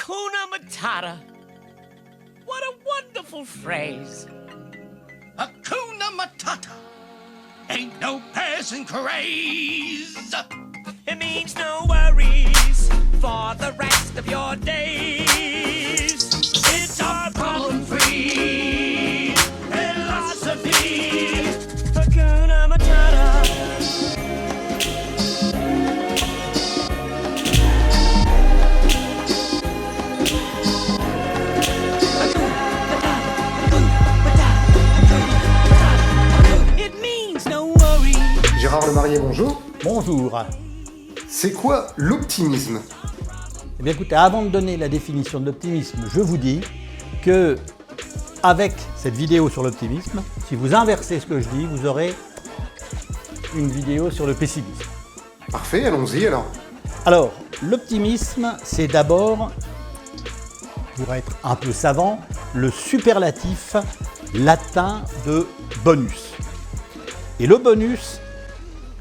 Hakuna Matata. What a wonderful phrase. Hakuna Matata. Ain't no passing craze. It means no worries for the rest of your days. It's our problem-free philosophy. Hakuna Matata. It means no worries. Gérard Lemarié, bonjour. Bonjour. C'est quoi l'optimisme? Eh bien écoutez, avant de donner la définition de l'optimisme, je vous dis que avec cette vidéo sur l'optimisme, si vous inversez ce que je dis, vous aurez une vidéo sur le pessimisme. Parfait, allons-y alors. Alors, l'optimisme, c'est d'abord, pour être un peu savant, le superlatif latin de bonus. Et le bonus,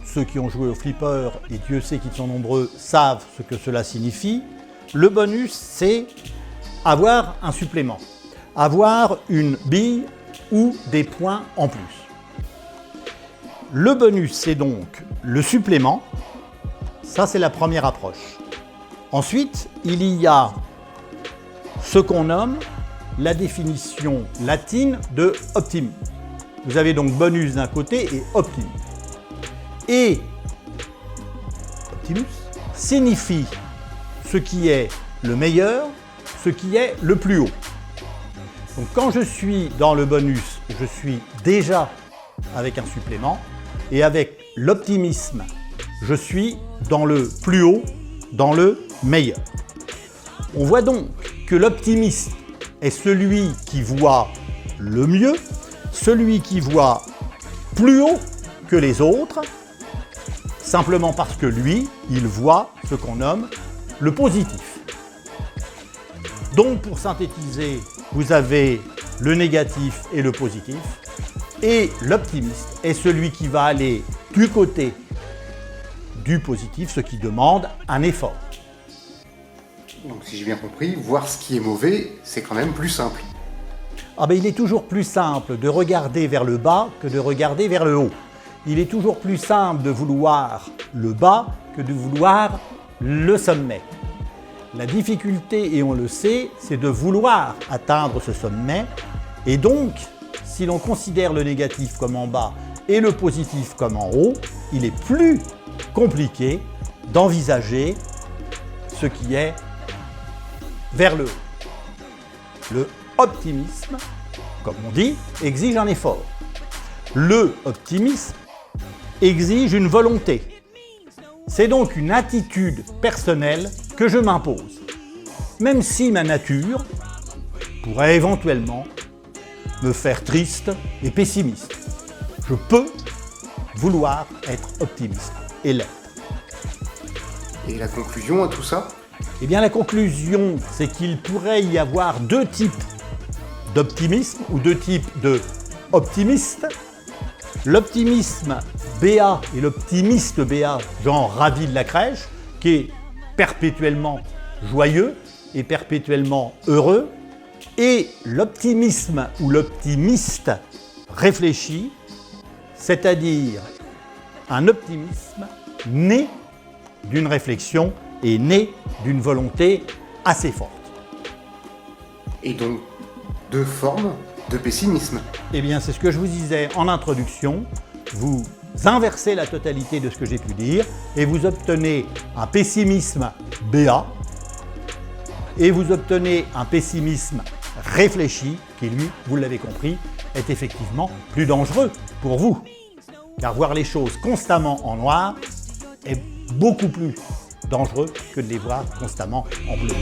ceux qui ont joué au flipper, et Dieu sait qu'ils sont nombreux, savent ce que cela signifie. Le bonus, c'est avoir un supplément, avoir une bille ou des points en plus. Le bonus, c'est donc le supplément. Ça, c'est la première approche. Ensuite, il y a ce qu'on nomme la définition latine de optimum. Vous avez donc bonus d'un côté et optimum. Et optimus signifie ce qui est le meilleur, ce qui est le plus haut. Donc quand je suis dans le bonus, je suis déjà avec un supplément, et avec l'optimisme, je suis dans le plus haut, dans le meilleur. On voit donc que l'optimiste est celui qui voit le mieux, celui qui voit plus haut que les autres, simplement parce que lui, il voit ce qu'on nomme le positif. Donc pour synthétiser, vous avez le négatif et le positif, et l'optimiste est celui qui va aller du côté du positif, ce qui demande un effort. Donc si j'ai bien compris, voir ce qui est mauvais, c'est quand même plus simple. Ah ben, il est toujours plus simple de regarder vers le bas que de regarder vers le haut. Il est toujours plus simple de vouloir le bas que de vouloir le sommet. La difficulté, et on le sait, c'est de vouloir atteindre ce sommet. Et donc, si l'on considère le négatif comme en bas et le positif comme en haut, il est plus compliqué d'envisager ce qui est vers le haut. Le optimisme, comme on dit, exige un effort. Le optimisme exige une volonté. C'est donc une attitude personnelle que je m'impose, même si ma nature pourrait éventuellement me faire triste et pessimiste. Je peux vouloir être optimiste et l'être. Et la conclusion à tout ça? Eh bien la conclusion, c'est qu'il pourrait y avoir deux types d'optimisme ou deux types d'optimistes. L'optimisme BA et l'optimiste BA, genre ravi de la crèche, qui est perpétuellement joyeux et perpétuellement heureux, et l'optimisme ou l'optimiste réfléchi, c'est-à-dire un optimisme né d'une réflexion et né d'une volonté assez forte. Et donc, deux formes de pessimisme. Eh bien, c'est ce que je vous disais en introduction. Vous inversez la totalité de ce que j'ai pu dire et vous obtenez un pessimisme BA et vous obtenez un pessimisme réfléchi qui, lui, vous l'avez compris, est effectivement plus dangereux pour vous. Car voir les choses constamment en noir est beaucoup plus dangereux que de les voir constamment en bleu.